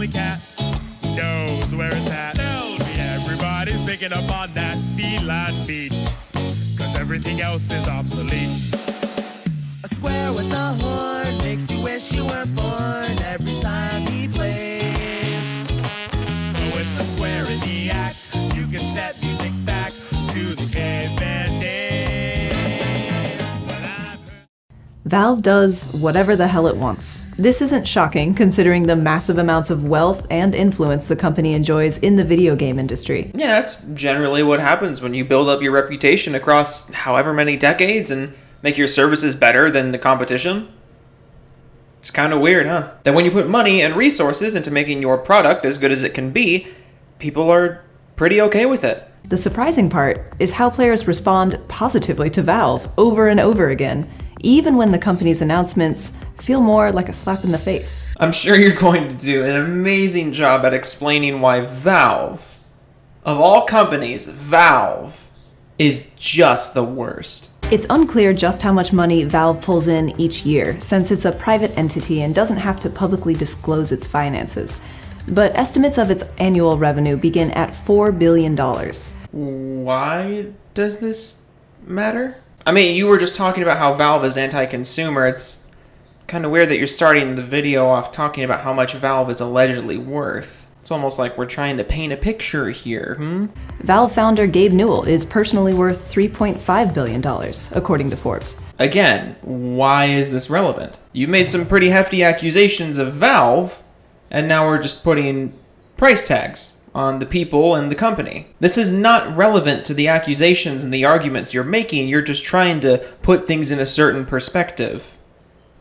alley cat who knows where it's at. Tell me everybody's picking up on that feline beat, cause everything else is obsolete. A square with a horn makes you wish you were born every time he plays. But with a square in the act, you can set music back to the caveman days. Valve does whatever the hell it wants. This isn't shocking considering the massive amounts of wealth and influence the company enjoys in the video game industry. Yeah, that's generally what happens when you build up your reputation across however many decades and make your services better than the competition. It's kind of weird, huh? That when you put money and resources into making your product as good as it can be, people are pretty okay with it. The surprising part is how players respond positively to Valve over and over again, even when the company's announcements feel more like a slap in the face. I'm sure you're going to do an amazing job at explaining why Valve, of all companies, Valve is just the worst. It's unclear just how much money Valve pulls in each year, since it's a private entity and doesn't have to publicly disclose its finances. But estimates of its annual revenue begin at $4 billion. Why does this matter? I mean, you were just talking about how Valve is anti-consumer. It's kind of weird that you're starting the video off talking about how much Valve is allegedly worth. It's almost like we're trying to paint a picture here, Valve founder Gabe Newell is personally worth $3.5 billion, according to Forbes. Again, why is this relevant? You made some pretty hefty accusations of Valve, and now we're just putting price tags on the people and the company. This is not relevant to the accusations and the arguments you're making. You're just trying to put things in a certain perspective.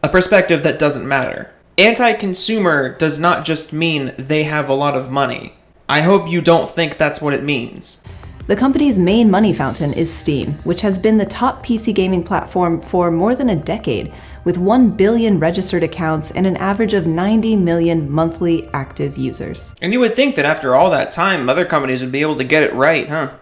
A perspective that doesn't matter. Anti-consumer does not just mean they have a lot of money. I hope you don't think that's what it means. The company's main money fountain is Steam, which has been the top PC gaming platform for more than a decade, with 1 billion registered accounts and an average of 90 million monthly active users. And you would think that after all that time, other companies would be able to get it right, huh?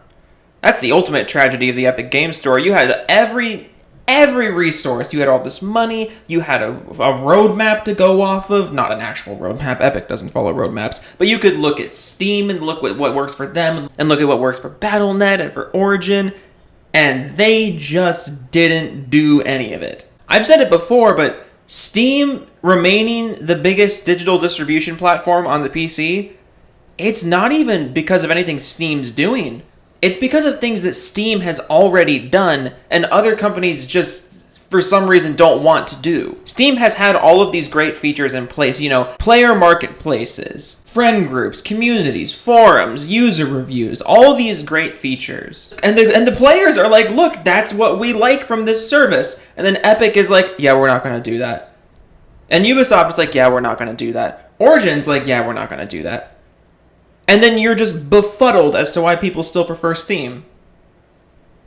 That's the ultimate tragedy of the Epic Games Store. You had every resource. You had all this money. You had a roadmap to go off of. Not an actual roadmap. Epic doesn't follow roadmaps. But you could look at Steam and look at what works for them and look at what works for Battle.net and for Origin. And they just didn't do any of it. I've said it before, but Steam remaining the biggest digital distribution platform on the PC, it's not even because of anything Steam's doing. It's because of things that Steam has already done and other companies just, for some reason, don't want to do. Steam has had all of these great features in place, player marketplaces, friend groups, communities, forums, user reviews, all these great features. And the players are like, look, that's what we like from this service. And then Epic is like, yeah, we're not going to do that. And Ubisoft is like, yeah, we're not going to do that. Origin's like, yeah, we're not going to do that. And then you're just befuddled as to why people still prefer Steam.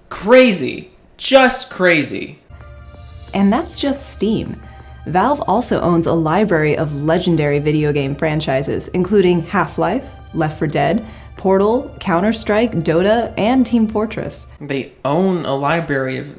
Crazy. Just crazy. And that's just Steam. Valve also owns a library of legendary video game franchises, including Half-Life, Left 4 Dead, Portal, Counter-Strike, Dota, and Team Fortress. They own a library of...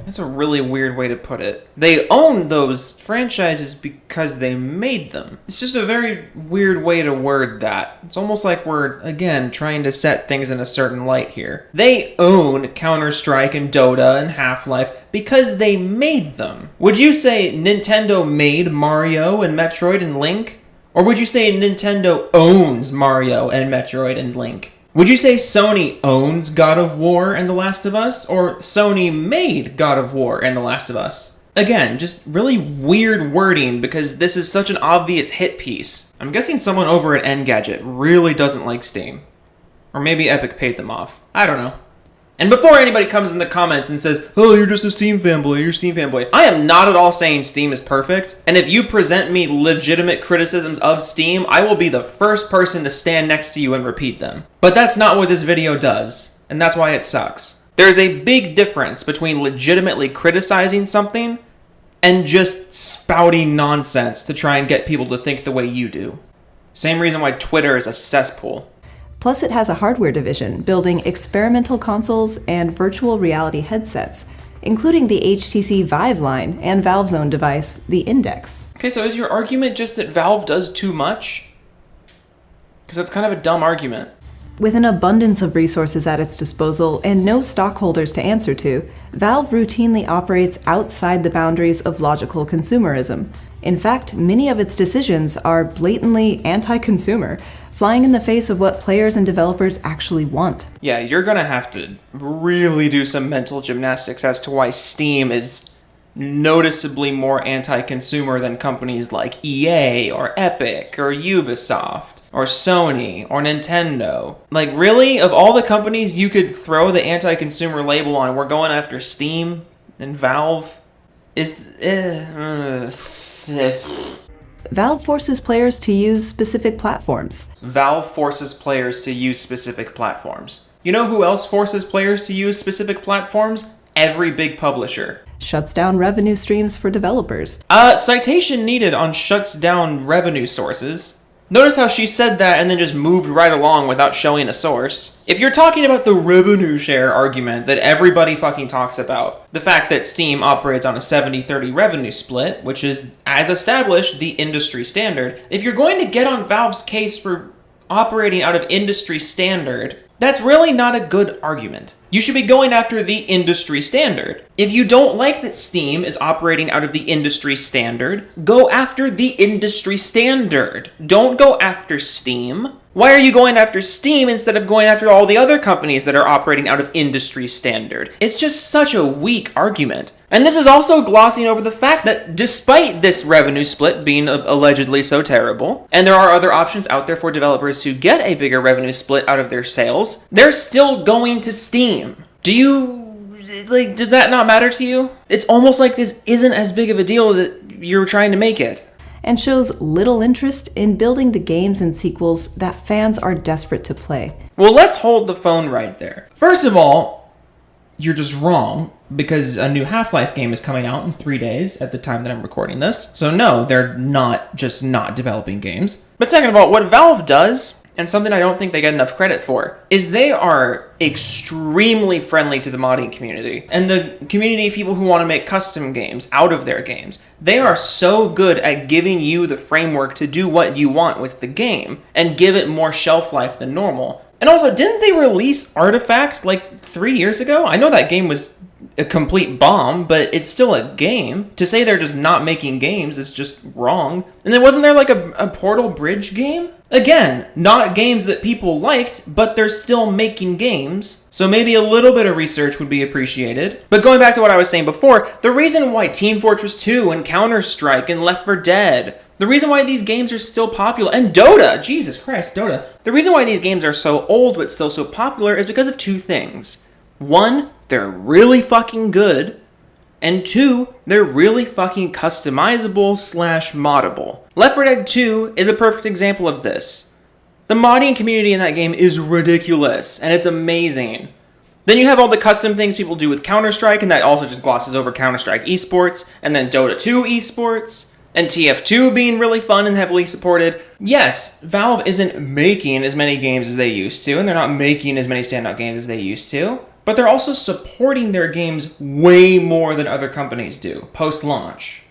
That's a really weird way to put it. They own those franchises because they made them. It's just a very weird way to word that. It's almost like we're, again, trying to set things in a certain light here. They own Counter-Strike and Dota and Half-Life because they made them. Would you say Nintendo made Mario and Metroid and Link? Or would you say Nintendo owns Mario and Metroid and Link? Would you say Sony owns God of War and The Last of Us, or Sony made God of War and The Last of Us? Again, just really weird wording because this is such an obvious hit piece. I'm guessing someone over at Engadget really doesn't like Steam. Or maybe Epic paid them off. I don't know. And before anybody comes in the comments and says, oh, you're just a Steam fanboy, you're a Steam fanboy, I am not at all saying Steam is perfect. And if you present me legitimate criticisms of Steam, I will be the first person to stand next to you and repeat them. But that's not what this video does, and that's why it sucks. There's a big difference between legitimately criticizing something and just spouting nonsense to try and get people to think the way you do. Same reason why Twitter is a cesspool. Plus, it has a hardware division building experimental consoles and virtual reality headsets, including the HTC Vive line and Valve's own device, the Index. Okay, so is your argument just that Valve does too much? Because that's kind of a dumb argument. With an abundance of resources at its disposal and no stockholders to answer to, Valve routinely operates outside the boundaries of logical consumerism. In fact, many of its decisions are blatantly anti-consumer, flying in the face of what players and developers actually want. Yeah, you're gonna have to really do some mental gymnastics as to why Steam is noticeably more anti-consumer than companies like EA or Epic or Ubisoft or Sony or Nintendo. Like, really? Of all the companies you could throw the anti-consumer label on, we're going after Steam and Valve? Valve forces players to use specific platforms. Valve forces players to use specific platforms. You know who else forces players to use specific platforms? Every big publisher. Shuts down revenue streams for developers. Citation needed on shuts down revenue sources. Notice how she said that and then just moved right along without showing a source. If you're talking about the revenue share argument that everybody fucking talks about, the fact that Steam operates on a 70-30 revenue split, which is, as established, the industry standard, if you're going to get on Valve's case for operating out of industry standard, that's really not a good argument. You should be going after the industry standard. If you don't like that Steam is operating out of the industry standard, go after the industry standard. Don't go after Steam. Why are you going after Steam instead of going after all the other companies that are operating out of industry standard? It's just such a weak argument. And this is also glossing over the fact that despite this revenue split being allegedly so terrible, and there are other options out there for developers to get a bigger revenue split out of their sales, they're still going to Steam. Does that not matter to you? It's almost like this isn't as big of a deal that you're trying to make it. And shows little interest in building the games and sequels that fans are desperate to play. Well, let's hold the phone right there. First of all, you're just wrong, because a new Half-Life game is coming out in 3 days at the time that I'm recording this. So no, they're not just not developing games. But second of all, what Valve does, and something I don't think they get enough credit for, is they are extremely friendly to the modding community. And the community of people who want to make custom games out of their games. They are so good at giving you the framework to do what you want with the game, and give it more shelf life than normal. And also, didn't they release Artifact like 3 years ago? I know that game was a complete bomb, but it's still a game. To say they're just not making games is just wrong. And then wasn't there like a Portal Bridge game? Again, not games that people liked, but they're still making games. So maybe a little bit of research would be appreciated. But going back to what I was saying before, the reason why Team Fortress 2 and Counter-Strike and Left 4 Dead, the reason why these games are still popular, and Dota, Jesus Christ, Dota. The reason why these games are so old but still so popular is because of two things. One, they're really fucking good. And two, they're really fucking customizable / moddable. Left 4 Dead 2 is a perfect example of this. The modding community in that game is ridiculous, and it's amazing. Then you have all the custom things people do with Counter-Strike, and that also just glosses over Counter-Strike esports, and then Dota 2 esports, and TF2 being really fun and heavily supported. Yes, Valve isn't making as many games as they used to, and they're not making as many standout games as they used to, but they're also supporting their games way more than other companies do, post-launch.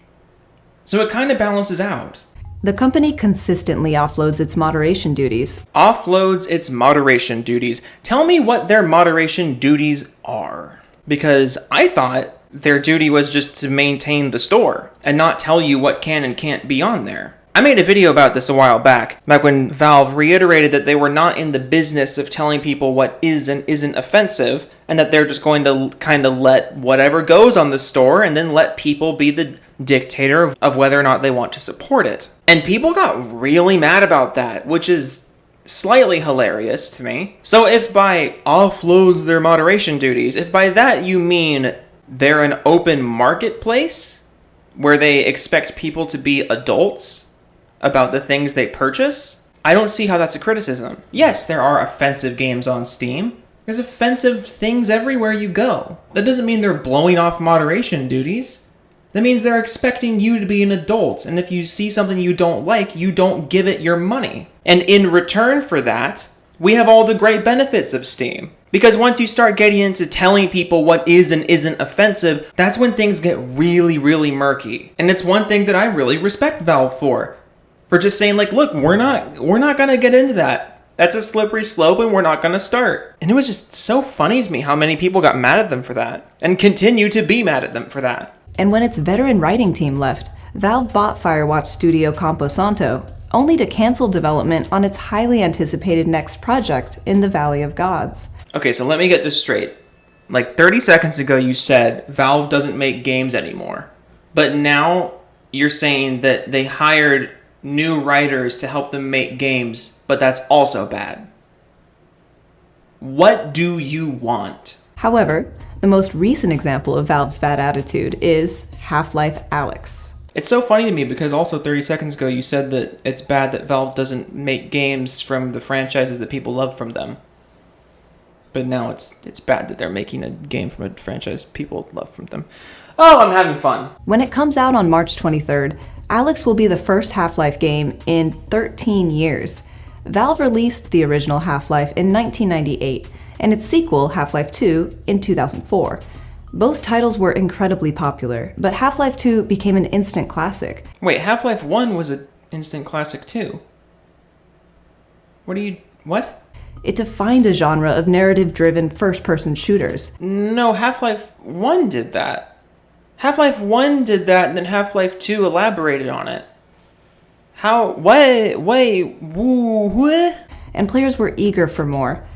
So it kind of balances out. The company consistently offloads its moderation duties. Offloads its moderation duties. Tell me what their moderation duties are. Because I thought their duty was just to maintain the store and not tell you what can and can't be on there. I made a video about this a while back when Valve reiterated that they were not in the business of telling people what is and isn't offensive, and that they're just going to kind of let whatever goes on the store and then let people be the dictator of whether or not they want to support it. And people got really mad about that, which is slightly hilarious to me. So if by offloads their moderation duties, if by that you mean they're an open marketplace where they expect people to be adults about the things they purchase, I don't see how that's a criticism. Yes, there are offensive games on Steam. There's offensive things everywhere you go. That doesn't mean they're blowing off moderation duties. That means they're expecting you to be an adult, and if you see something you don't like, you don't give it your money. And in return for that, we have all the great benefits of Steam. Because once you start getting into telling people what is and isn't offensive, that's when things get really, really murky. And it's one thing that I really respect Valve for. for just saying like, look, we're not going to get into that. That's a slippery slope and we're not going to start. And it was just so funny to me how many people got mad at them for that and continue to be mad at them for that. And when its veteran writing team left, Valve bought Firewatch studio Camposanto, only to cancel development on its highly anticipated next project in the Valley of Gods. Okay, so let me get this straight. Like 30 seconds ago you said Valve doesn't make games anymore. But now you're saying that they hired new writers to help them make games, but that's also bad. What do you want? However, the most recent example of Valve's bad attitude is Half-Life Alyx. It's so funny to me because also 30 seconds ago you said that it's bad that Valve doesn't make games from the franchises that people love from them. But now it's bad that they're making a game from a franchise people love from them. Oh, I'm having fun. When it comes out on March 23rd, Alyx will be the first Half-Life game in 13 years. Valve released the original Half-Life in 1998, and its sequel, Half-Life 2, in 2004. Both titles were incredibly popular, but Half-Life 2 became an instant classic. Wait, Half-Life 1 was an instant classic too. What? It defined a genre of narrative-driven first-person shooters. No, Half-Life 1 did that. Half-Life 1 did that, and then Half-Life 2 elaborated on it. How? Wait, what? And players were eager for more.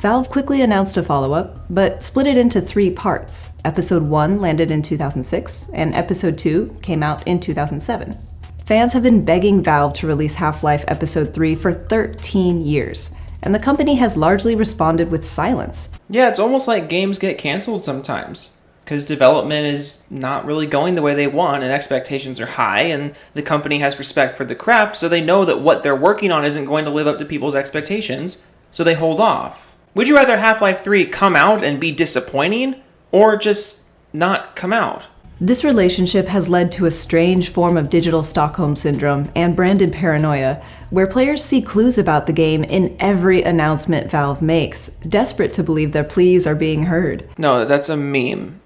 Valve quickly announced a follow-up, but split it into 3 parts. Episode 1 landed in 2006, and Episode 2 came out in 2007. Fans have been begging Valve to release Half-Life Episode 3 for 13 years, and the company has largely responded with silence. Yeah, it's almost like games get canceled sometimes, because development is not really going the way they want, and expectations are high, and the company has respect for the craft, so they know that what they're working on isn't going to live up to people's expectations, so they hold off. Would you rather Half-Life 3 come out and be disappointing, or just not come out? This relationship has led to a strange form of digital Stockholm syndrome and branded paranoia, where players see clues about the game in every announcement Valve makes, desperate to believe their pleas are being heard. No, that's a meme.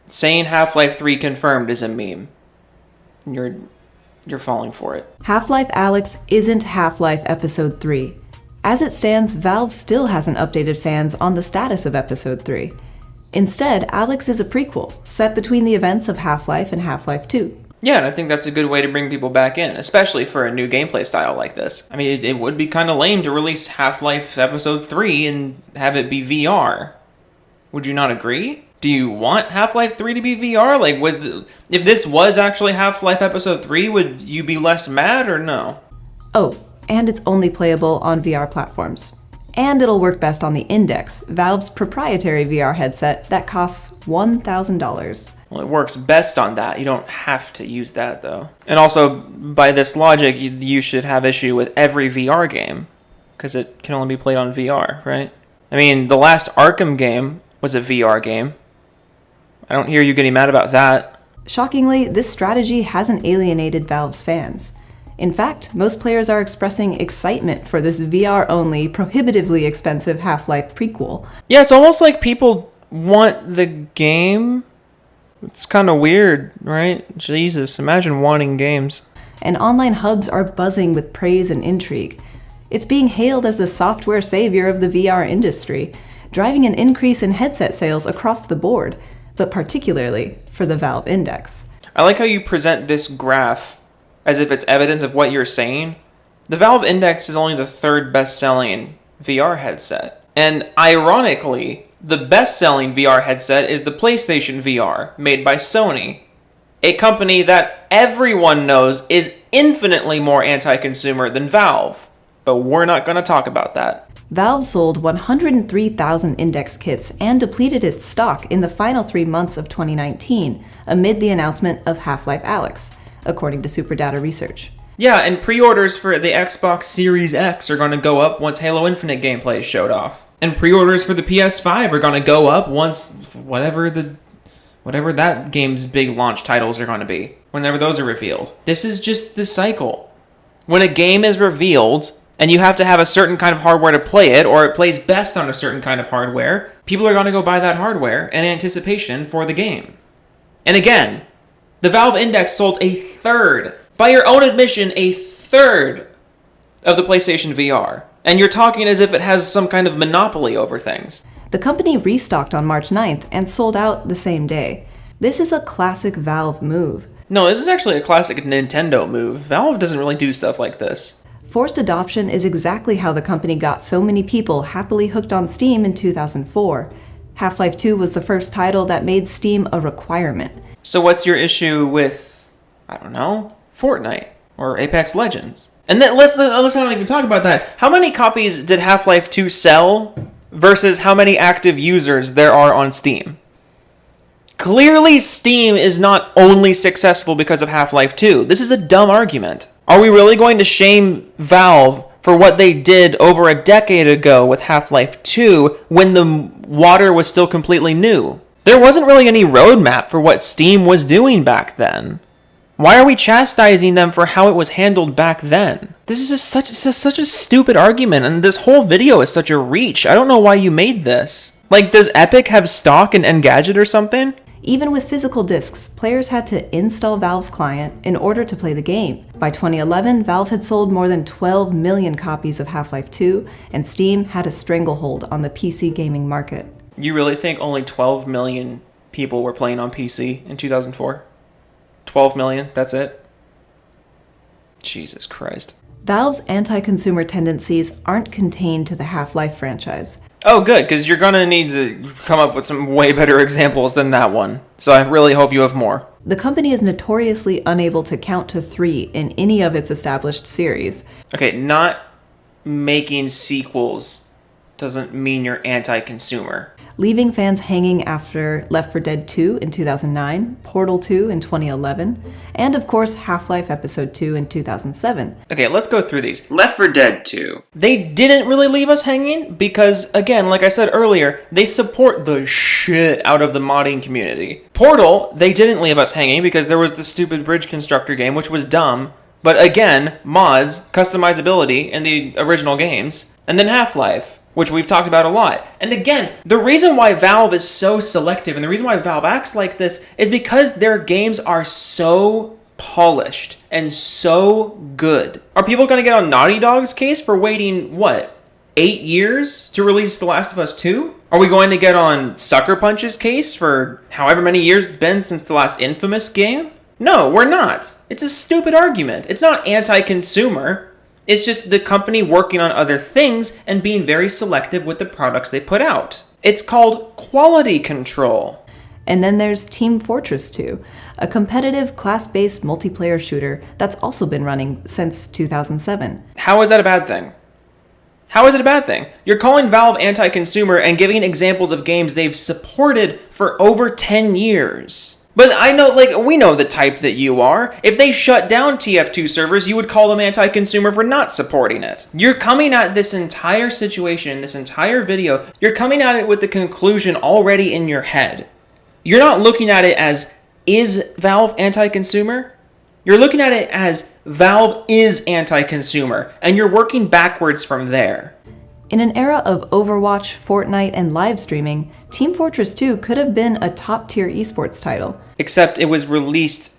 Saying Half-Life 3 confirmed is a meme. You're falling for it. Half-Life Alyx isn't Half-Life Episode 3. As it stands, Valve still hasn't updated fans on the status of Episode 3. Instead, Alyx is a prequel, set between the events of Half-Life and Half-Life 2. Yeah, and I think that's a good way to bring people back in, especially for a new gameplay style like this. I mean, it would be kind of lame to release Half-Life Episode 3 and have it be VR. Would you not agree? Do you want Half-Life 3 to be VR? Like, if this was actually Half-Life Episode 3, would you be less mad or no? Oh, and it's only playable on VR platforms. And it'll work best on the Index, Valve's proprietary VR headset that costs $1,000. Well, it works best on that. You don't have to use that, though. And also, by this logic, you should have issue with every VR game, because it can only be played on VR, right? I mean, the last Arkham game was a VR game. I don't hear you getting mad about that. Shockingly, this strategy hasn't alienated Valve's fans. In fact, most players are expressing excitement for this VR-only, prohibitively expensive Half-Life prequel. Yeah, it's almost like people want the game. It's kind of weird, right? Jesus, imagine wanting games. And online hubs are buzzing with praise and intrigue. It's being hailed as the software savior of the VR industry, driving an increase in headset sales across the board, but particularly for the Valve Index. I like how you present this graph as if it's evidence of what you're saying. The Valve Index is only the 3rd best-selling VR headset. And ironically, the best-selling VR headset is the PlayStation VR, made by Sony, a company that everyone knows is infinitely more anti-consumer than Valve. But we're not going to talk about that. Valve sold 103,000 Index kits and depleted its stock in the final 3 months of 2019, amid the announcement of Half-Life Alyx, according to SuperData Research. Yeah, and pre-orders for the Xbox Series X are going to go up once Halo Infinite gameplay is showed off. And pre-orders for the PS5 are going to go up once whatever that game's big launch titles are going to be, whenever those are revealed. This is just the cycle. When a game is revealed, and you have to have a certain kind of hardware to play it, or it plays best on a certain kind of hardware, people are going to go buy that hardware in anticipation for the game. And again, the Valve Index sold a third By your own admission, a third of the PlayStation VR. And you're talking as if it has some kind of monopoly over things. The company restocked on March 9th and sold out the same day. This is a classic Valve move. No, this is actually a classic Nintendo move. Valve doesn't really do stuff like this. Forced adoption is exactly how the company got so many people happily hooked on Steam in 2004. Half-Life 2 was the first title that made Steam a requirement. So what's your issue with, I don't know, Fortnite or Apex Legends? And then let's not even talk about that. How many copies did Half-Life 2 sell versus how many active users there are on Steam? Clearly, Steam is not only successful because of Half-Life 2. This is a dumb argument. Are we really going to shame Valve for what they did over a decade ago with Half-Life 2 when the water was still completely new? There wasn't really any roadmap for what Steam was doing back then. Why are we chastising them for how it was handled back then? This is such a stupid argument, and this whole video is such a reach. I don't know why you made this. Like, does Epic have stock in Engadget or something? Even with physical discs, players had to install Valve's client in order to play the game. By 2011, Valve had sold more than 12 million copies of Half-Life 2, and Steam had a stranglehold on the PC gaming market. You really think only 12 million people were playing on PC in 2004? 12 million? That's it? Jesus Christ. Valve's anti-consumer tendencies aren't contained to the Half-Life franchise. Oh, good, because you're going to need to come up with some way better examples than that one. So I really hope you have more. The company is notoriously unable to count to 3 in any of its established series. Okay, not making sequels doesn't mean you're anti-consumer. Leaving fans hanging after Left 4 Dead 2 in 2009, Portal 2 in 2011, and of course Half-Life Episode 2 in 2007. Okay, let's go through these. Left 4 Dead 2. They didn't really leave us hanging because, again, like I said earlier, they support the shit out of the modding community. Portal, they didn't leave us hanging because there was the stupid bridge constructor game, which was dumb. But again, mods, customizability in the original games. And then Half-Life, which we've talked about a lot. And again, the reason why Valve is so selective and the reason why Valve acts like this is because their games are so polished and so good. Are people going to get on Naughty Dog's case for waiting, 8 years to release The Last of Us 2? Are we going to get on Sucker Punch's case for however many years it's been since the last Infamous game? No, we're not. It's a stupid argument. It's not anti-consumer. It's just the company working on other things and being very selective with the products they put out. It's called quality control. And then there's Team Fortress 2, a competitive class-based multiplayer shooter that's also been running since 2007. How is that a bad thing? How is it a bad thing? You're calling Valve anti-consumer and giving examples of games they've supported for over 10 years. But I know, we know the type that you are. If they shut down TF2 servers, you would call them anti-consumer for not supporting it. You're coming at this entire situation, this entire video, you're coming at it with the conclusion already in your head. You're not looking at it as, is Valve anti-consumer? You're looking at it as, Valve is anti-consumer, and you're working backwards from there. In an era of Overwatch, Fortnite, and live streaming, Team Fortress 2 could have been a top-tier esports title. Except it was released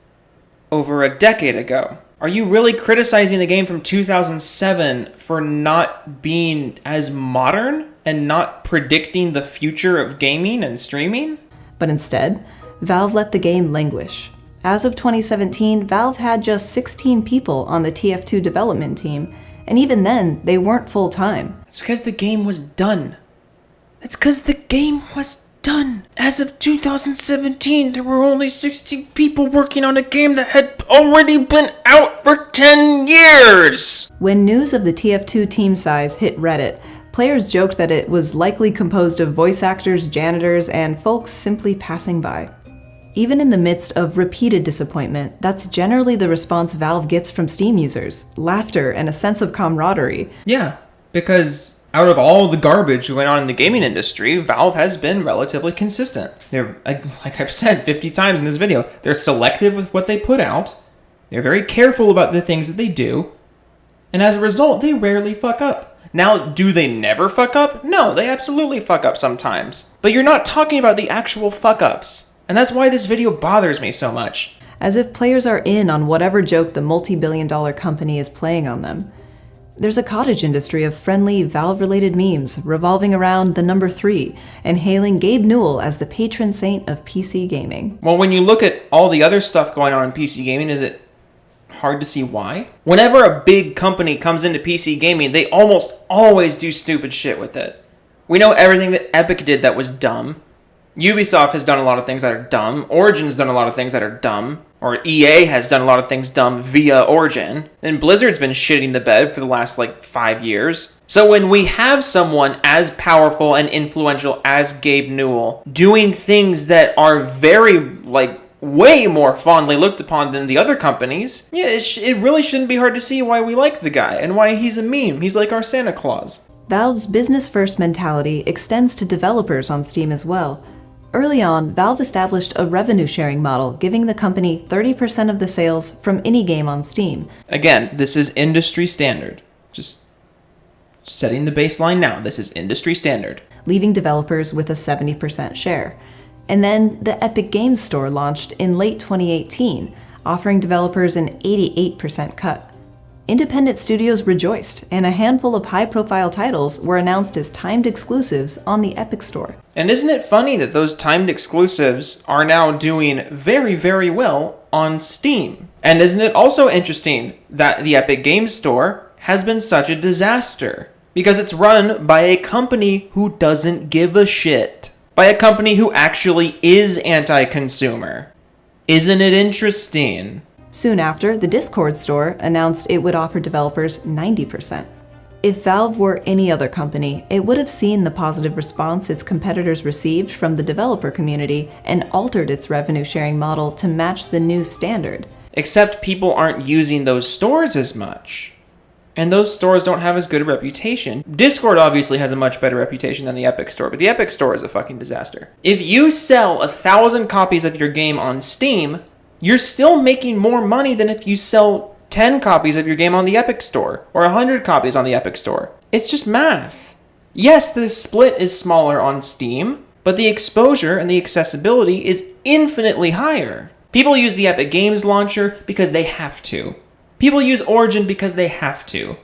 over a decade ago. Are you really criticizing the game from 2007 for not being as modern and not predicting the future of gaming and streaming? But instead, Valve let the game languish. As of 2017, Valve had just 16 people on the TF2 development team, and even then, they weren't full-time. It's because the game was done. It's because the game was done. As of 2017, there were only 60 people working on a game that had already been out for 10 years! When news of the TF2 team size hit Reddit, players joked that it was likely composed of voice actors, janitors, and folks simply passing by. Even in the midst of repeated disappointment, that's generally the response Valve gets from Steam users: laughter and a sense of camaraderie. Yeah, because out of all the garbage going on in the gaming industry, Valve has been relatively consistent. They're, like I've said 50 times in this video, they're selective with what they put out, they're very careful about the things that they do, and as a result, they rarely fuck up. Now, do they never fuck up? No, they absolutely fuck up sometimes. But you're not talking about the actual fuck-ups. And that's why this video bothers me so much. as if players are in on whatever joke the multi-billion-dollar company is playing on them. There's a cottage industry of friendly, Valve-related memes revolving around the number 3 and hailing Gabe Newell as the patron saint of PC gaming. Well, when you look at all the other stuff going on in PC gaming, is it hard to see why? Whenever a big company comes into PC gaming, they almost always do stupid shit with it. We know everything that Epic did that was dumb. Ubisoft has done a lot of things that are dumb. Origin's done a lot of things that are dumb. Or EA has done a lot of things dumb via Origin. And Blizzard's been shitting the bed for the last 5 years. So when we have someone as powerful and influential as Gabe Newell doing things that are very, way more fondly looked upon than the other companies, yeah, it really shouldn't be hard to see why we like the guy and why he's a meme. He's like our Santa Claus. Valve's business-first mentality extends to developers on Steam as well. Early on, Valve established a revenue-sharing model, giving the company 30% of the sales from any game on Steam. Again, this is industry standard. Just setting the baseline now. This is industry standard. Leaving developers with a 70% share. And then the Epic Games Store launched in late 2018, offering developers an 88% cut. Independent studios rejoiced, and a handful of high-profile titles were announced as timed exclusives on the Epic Store. And isn't it funny that those timed exclusives are now doing very, very well on Steam? And isn't it also interesting that the Epic Games Store has been such a disaster? Because it's run by a company who doesn't give a shit. By a company who actually is anti-consumer. Isn't it interesting? Soon after, the Discord store announced it would offer developers 90%. If Valve were any other company, it would have seen the positive response its competitors received from the developer community and altered its revenue-sharing model to match the new standard. Except people aren't using those stores as much. And those stores don't have as good a reputation. Discord obviously has a much better reputation than the Epic Store, but the Epic Store is a fucking disaster. If you sell 1,000 copies of your game on Steam, you're still making more money than if you sell 10 copies of your game on the Epic Store, or 100 copies on the Epic Store. It's just math. Yes, the split is smaller on Steam, but the exposure and the accessibility is infinitely higher. People use the Epic Games Launcher because they have to. People use Origin because they have to.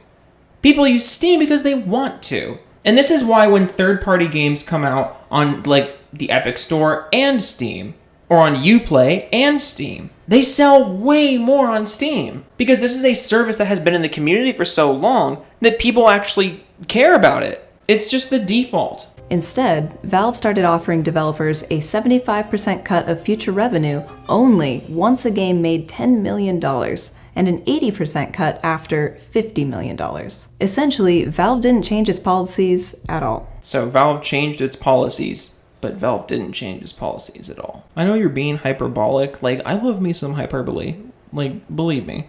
People use Steam because they want to. And this is why when third-party games come out on the Epic Store and Steam, or on Uplay and Steam, they sell way more on Steam. Because this is a service that has been in the community for so long that people actually care about it. It's just the default. Instead, Valve started offering developers a 75% cut of future revenue only once a game made $10 million, and an 80% cut after $50 million. Essentially, Valve didn't change its policies at all. So Valve changed its policies, but Valve didn't change its policies at all. I know you're being hyperbolic. I love me some hyperbole. Believe me.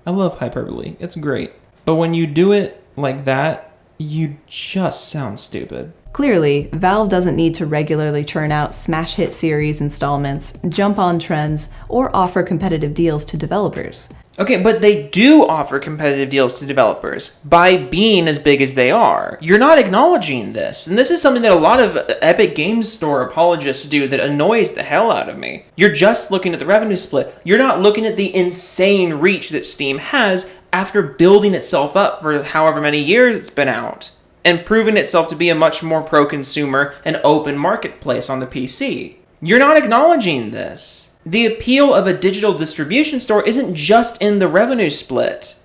I love hyperbole. It's great. But when you do it like that, you just sound stupid. Clearly, Valve doesn't need to regularly churn out smash hit series installments, jump on trends, or offer competitive deals to developers. Okay, but they do offer competitive deals to developers by being as big as they are. You're not acknowledging this. And this is something that a lot of Epic Games Store apologists do that annoys the hell out of me. You're just looking at the revenue split. You're not looking at the insane reach that Steam has after building itself up for however many years it's been out, and proving itself to be a much more pro-consumer and open marketplace on the PC. You're not acknowledging this. The appeal of a digital distribution store isn't just in the revenue split.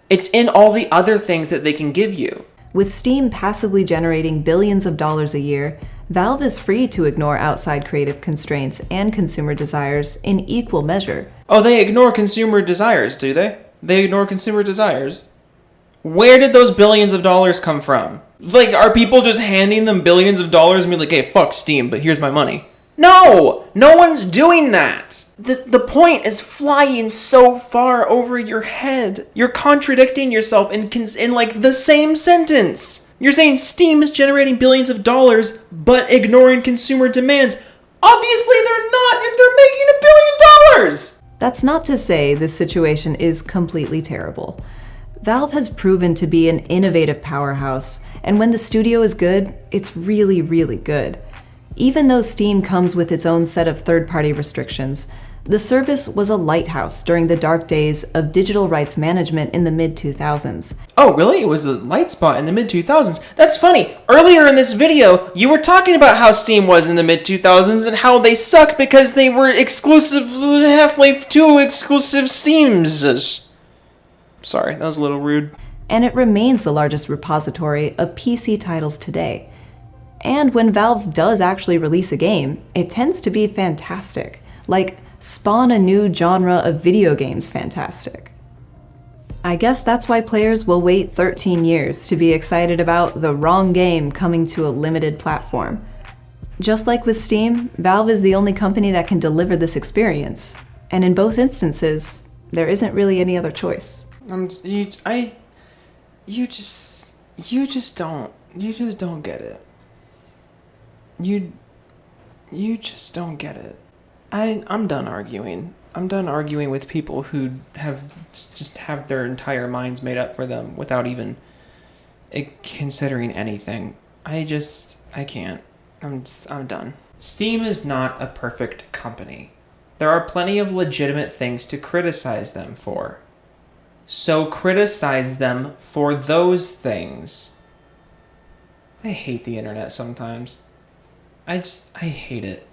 It's in all the other things that they can give you. With Steam passively generating billions of dollars a year, Valve is free to ignore outside creative constraints and consumer desires in equal measure. Oh, they ignore consumer desires, do they? They ignore consumer desires? Where did those billions of dollars come from? Are people just handing them billions of dollars and be like, hey, fuck Steam, but here's my money? No! No one's doing that! The point is flying so far over your head. You're contradicting yourself in the same sentence. You're saying Steam is generating billions of dollars, but ignoring consumer demands. Obviously they're not if they're making $1 billion! That's not to say this situation is completely terrible. Valve has proven to be an innovative powerhouse, and when the studio is good, it's really, really good. Even though Steam comes with its own set of third-party restrictions, The service was a lighthouse during the dark days of digital rights management in the mid-2000s. Oh, really? It was a light spot in the mid-2000s? That's funny. Earlier in this video, you were talking about how Steam was in the mid-2000s and how they sucked because they were exclusive Half-Life 2 exclusive Steams. Sorry, that was a little rude. And it remains the largest repository of PC titles today. And when Valve does actually release a game, it tends to be fantastic. Like, spawn a new genre of video games fantastic. I guess that's why players will wait 13 years to be excited about the wrong game coming to a limited platform. Just like with Steam, Valve is the only company that can deliver this experience. And in both instances, there isn't really any other choice. You just don't get it. You just don't get it. I'm done arguing. I'm done arguing with people who have their entire minds made up for them without even considering anything. I can't. I'm done. Steam is not a perfect company. There are plenty of legitimate things to criticize them for. So criticize them for those things. I hate the internet sometimes. I hate it.